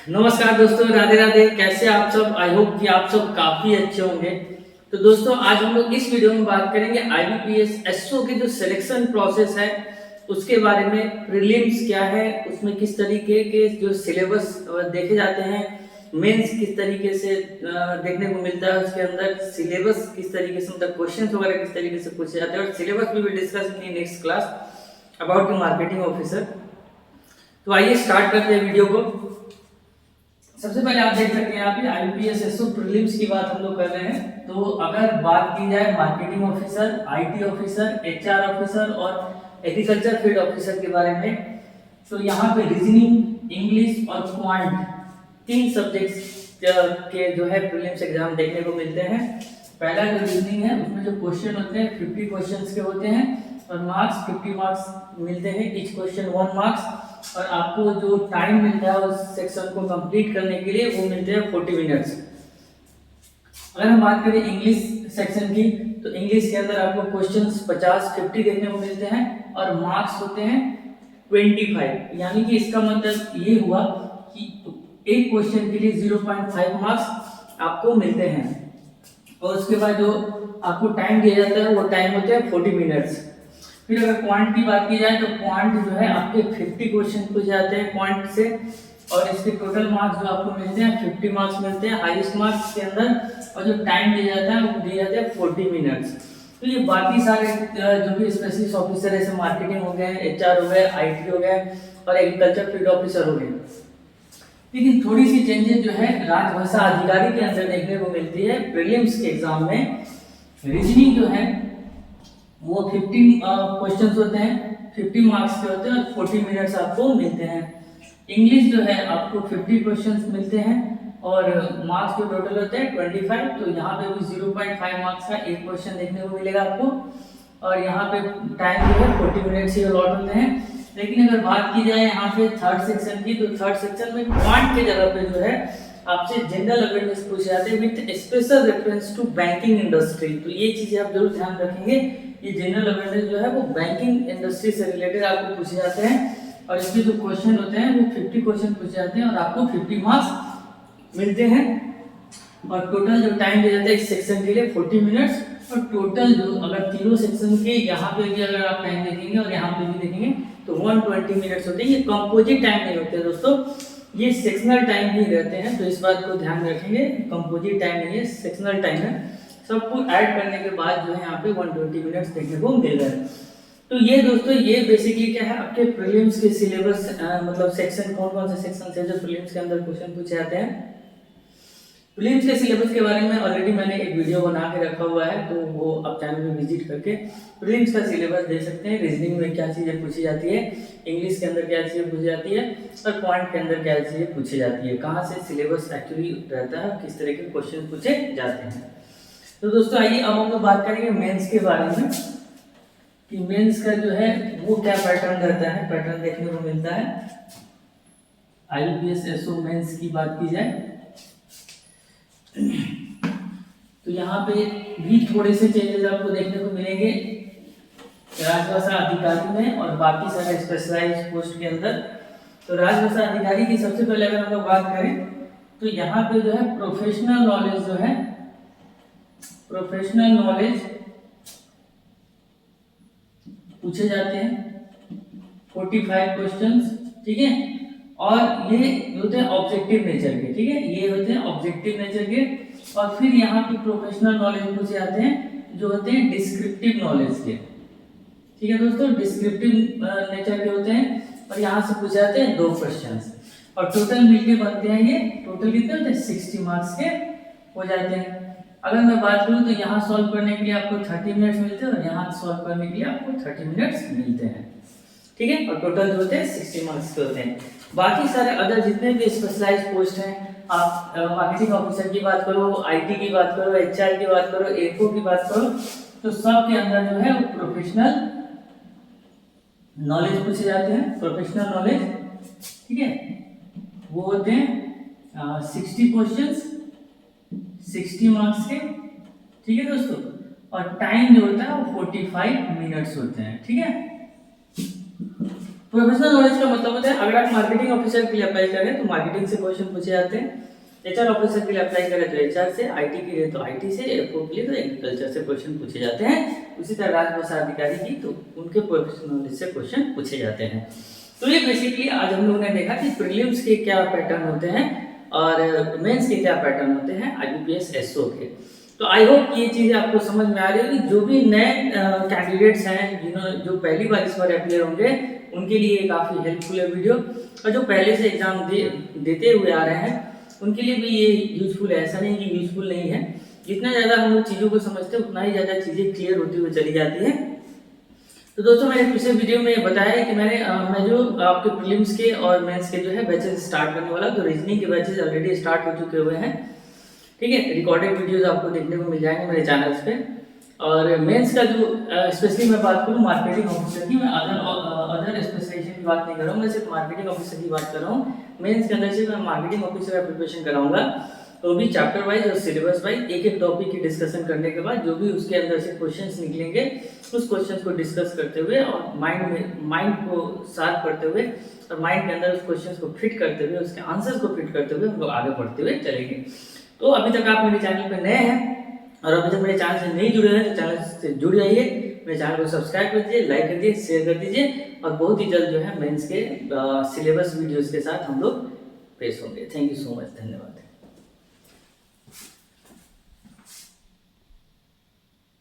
नमस्कार दोस्तों, राधे राधे। कैसे आप सब? आई होप कि आप सब काफी अच्छे होंगे। तो दोस्तों, आज हम लोग इस वीडियो में बात करेंगे आईबीपीएस एसओ के जो सिलेक्शन प्रोसेस है उसके बारे में। प्रीलिम्स क्या है, उसमें किस तरीके के जो सिलेबस देखे जाते हैं, मेंस किस तरीके से देखने को मिलता है, उसके अंदर सिलेबस किस तरीके से, मतलब क्वेश्चन वगैरह किस तरीके से पूछे जाते हैं, और सिलेबस भी डिस्कस की next class about marketing officer. तो आइए स्टार्ट करते हैं वीडियो को। सबसे पहले आप देख सकते हैं यहाँ पे आईपीएस एसओ प्रीलिम्स की बात हम लोग कर रहे हैं। तो अगर बात की जाए marketing officer, IT officer, HR officer और एग्रीकल्चर फील्ड ऑफिसर के बारे में, तो यहाँ पे रीजनिंग, इंग्लिश और क्वांट तीन सब्जेक्ट्स के जो है प्रीलिम्स एग्जाम देखने को मिलते हैं। पहला जो रीजनिंग है उसमें जो क्वेश्चन होते हैं 50 क्वेश्चंस के होते हैं और मार्क्स 50 मार्क्स मिलते हैं, ईच क्वेश्चन 1 मार्क्स। और आपको जो टाइम मिलता है उस सेक्शन को कंप्लीट करने के लिए वो मिलते हैं 40 मिनट्स। अगर हम बात करें इंग्लिश सेक्शन की, तो इंग्लिश के अंदर आपको क्वेश्चंस 50 देखने को मिलते हैं और मार्क्स होते हैं 25। यानी कि इसका मतलब ये हुआ कि एक क्वेश्चन के लिए 0.5 मार्क्स आपको मिलते हैं। और उसके बाद जो आपको टाइम दिया जाता है वो टाइम होते हैं 40 मिनट्स। फिर अगर क्वांट की बात की जाए तो क्वांट जो है आपके 50 क्वेश्चन पूछे जाते हैं क्वांट से, और इसके टोटल मार्क्स जो आपको मिलते हैं 50 मार्क्स मिलते हैं हाईएस्ट मार्क्स के अंदर। और जो टाइम दिया जाता है वो दिया जाता है 40 मिनट्स। तो ये बाकी सारे जो भी स्पेशलिस्ट ऑफिसर है, जैसे मार्केटिंग हो गए, एचआर हो गए, आईटी हो गए और एग्रीकल्चर फील्ड ऑफिसर हो गए। लेकिन थोड़ी सी चेंजेस जो है राजभाषा अधिकारी के अंदर देखने को मिलती है प्रीलिम्स के एग्जाम में। रीजनिंग जो है वो 50 क्वेश्चंस होते हैं, 50 मार्क्स के होते हैं और 40 मिनट्स आपको मिलते हैं। इंग्लिश जो है आपको 50 क्वेश्चंस मिलते हैं और मार्क्स जो टोटल होते हैं 25। तो यहाँ पे भी 0.5 मार्क्स का एक क्वेश्चन देखने को मिलेगा आपको, और यहाँ पे टाइम जो है 40 मिनट्स ही अलॉट होते हैं। लेकिन अगर बात की जाए यहाँ पे थर्ड सेक्शन की, तो थर्ड सेक्शन में क्वांट के जगह पे जो है आपसे जनरल अवेयरनेस पूछे जाते हैं with special reference to banking industry. तो ये चीजें आप जरूर ध्यान रखेंगे। ये जनरल अवेयरनेस जो है वो बैंकिंग इंडस्ट्री से रिलेटेड आपको पूछे जाते हैं, और इसके जो क्वेश्चन होते हैं वो 50 क्वेश्चन पूछे जाते हैं और आपको 50 मार्क्स मिलते हैं। और टोटल जो टाइम दिया जाता है इस सेक्शन के लिए 40 मिनट्स। और टोटल जो अगर तीनों सेक्शन के यहाँ पे भी अगर आप टाइम देखेंगे और यहाँ पे भी देखेंगे तो 120 मिनट्स होते हैं। ये कंपोजिट टाइम नहीं होते दोस्तों, ये सेक्शनल टाइम ही रहते हैं। तो इस बात को ध्यान रखेंगे, कंपोजिट टाइम नहीं है, सेक्शनल टाइम है। सबको ऐड करने के बाद जो है यहाँ पे 120 मिनट्स देखने को मिल रहा है। तो ये दोस्तों, ये बेसिकली क्या है आपके प्रीलिम्स के सिलेबस, मतलब सेक्शन कौन कौन से सेक्शन है जो प्रीलिम्स के अंदर क्वेश्चन पूछे जाते हैं। प्रीलिम्स के सिलेबस के बारे में ऑलरेडी मैंने एक वीडियो बना के रखा हुआ है, तो वो आप चैनल में विजिट करके प्रीलिम्स का सिलेबस देख सकते हैं। रीजनिंग में क्या चीज़ें पूछी जाती है, इंग्लिश के अंदर क्या चीज़ें पूछी जाती है और पॉइंट के अंदर क्या चीज़ें पूछी जाती है, कहाँ से सिलेबस एक्चुअली रहता है, किस तरह के क्वेश्चन पूछे जाते हैं। तो दोस्तों आइए अब हम लोग बात करेंगे मेंस के बारे में कि मेंस का जो है वो क्या पैटर्न रहता है। पैटर्न देखने को मिलता है आईबीपीएस एसओ मेंस की बात की जाए तो यहाँ पे भी थोड़े से चेंजेस आपको देखने को मिलेंगे राजभाषा अधिकारी में और बाकी सारे स्पेशलाइज्ड पोस्ट के अंदर। तो राजभाषा अधिकारी की सबसे पहले अगर हम लोग बात करें तो यहाँ पे जो है प्रोफेशनल नॉलेज जो है, प्रोफेशनल नॉलेज पूछे जाते हैं 45 क्वेश्चंस, ठीक है। और ये होते हैं ऑब्जेक्टिव नेचर के, ठीक है, ये होते हैं ऑब्जेक्टिव नेचर के। और फिर यहाँ पे प्रोफेशनल नॉलेज पूछे जाते हैं जो होते हैं डिस्क्रिप्टिव नॉलेज के, ठीक है दोस्तों, डिस्क्रिप्टिव नेचर के होते हैं। और यहाँ से पूछे जाते हैं 2 क्वेश्चंस और टोटल मिलके बनते हैं, ये टोटल कितने होते हैं 60 मार्क्स के हो जाते हैं। अगर मैं बात करूँ तो यहाँ सॉल्व करने के लिए आपको 30 मिनट्स मिलते हैं और यहाँ सॉल्व करने के लिए आपको 30 मिनट्स मिलते हैं, ठीक है। और टोटल जो होते हैं 60 मार्क्स के होते हैं। बाकी सारे अदर जितने भी स्पेशलाइज्ड पोस्ट हैं, आप मार्केटिंग ऑफिसर की बात करो, आईटी की बात करो, एचआर की बात करो, एफओ की बात करो, तो सब के अंदर जो है वो प्रोफेशनल नॉलेज पूछे जाते हैं। प्रोफेशनल नॉलेज, ठीक है, वो होते हैं 60 क्वेश्चंस 60 मार्क्स के, ठीक है दोस्तों। और टाइम जो होता है वो 45 मिनट्स होते हैं, ठीक है। प्रोफेशनल नॉलेज का मतलब होता है अगर आप मार्केटिंग ऑफिसर के लिए अप्लाई करें तो मार्केटिंग से क्वेश्चन पूछे जाते हैं, एचआर ऑफिसर के लिए अप्लाई करें तो एचआर से, आईटी के लिए तो आईटी से, एफओ के लिए तो एग्रीकल्चर से क्वेश्चन पूछे जाते हैं। उसी तरह राजभाषा अधिकारी की तो उनके प्रोफेशनल नॉलेज से क्वेश्चन पूछे जाते हैं। तो ये बेसिकली आज हम लोगों ने देखा कि प्रीलिम्स के क्या पैटर्न होते हैं और मेंस के क्या पैटर्न होते हैं आईबीपीएस एसओ के। तो आई होप ये चीज़ें आपको समझ में आ रही होगी। जो भी नए कैंडिडेट्स हैं जो पहली बार इस बार अपियर होंगे उनके लिए काफ़ी हेल्पफुल है वीडियो, और जो पहले से एग्जाम देते हुए आ रहे हैं उनके लिए भी ये यूजफुल है। ऐसा नहीं कि यूजफुल नहीं है, जितना ज़्यादा हम लोग चीज़ों को समझते हैं उतना ही ज़्यादा चीज़ें क्लियर होती हुई चली जाती है। तो दोस्तों मैंने पिछले वीडियो में बताया है कि मैं जो आपके प्रीलिम्स के और मेंस के जो है बैचेस स्टार्ट करने वाला, तो रीजनिंग के बैचेस ऑलरेडी स्टार्ट हो चुके हुए हैं। ठीक है, रिकॉर्डेड वीडियोस आपको देखने को मिल जाएंगे मेरे चैनल्स पे। और मेंस का जो स्पेशली मैं बात करूँ मार्केटिंग ऑफिसर की, मैं अदर स्पेशलाइजेशन की बात नहीं कर रहा हूँ, मैं सिर्फ मार्केटिंग ऑफिसर की बात कर रहा हूँ। मेंस के अंदर से मैं मार्केटिंग ऑफिसर का प्रिपरेशन कराऊंगा, तो भी चैप्टर वाइज और सिलेबस वाइज एक एक टॉपिक की डिस्कशन करने के बाद जो भी उसके अंदर से क्वेश्चंस निकलेंगे उस क्वेश्चंस को डिस्कस करते हुए और माइंड को शार्प करते हुए और माइंड के अंदर उस क्वेश्चंस को फिट करते हुए उसके आंसर्स को फिट करते हुए हम लोग आगे बढ़ते हुए चलेंगे। तो अभी तक आप मेरे चैनल पर नए हैं और अभी तक मेरे चैनल से नहीं जुड़े हैं तो चैनल से जुड़ जाइए, मेरे चैनल को सब्सक्राइब कर दीजिए, लाइक कर दीजिए, शेयर कर दीजिए, और बहुत ही जल्द जो है मेंस के सिलेबस वीडियोस के साथ हम लोग पेश होंगे। थैंक यू सो मच, धन्यवाद।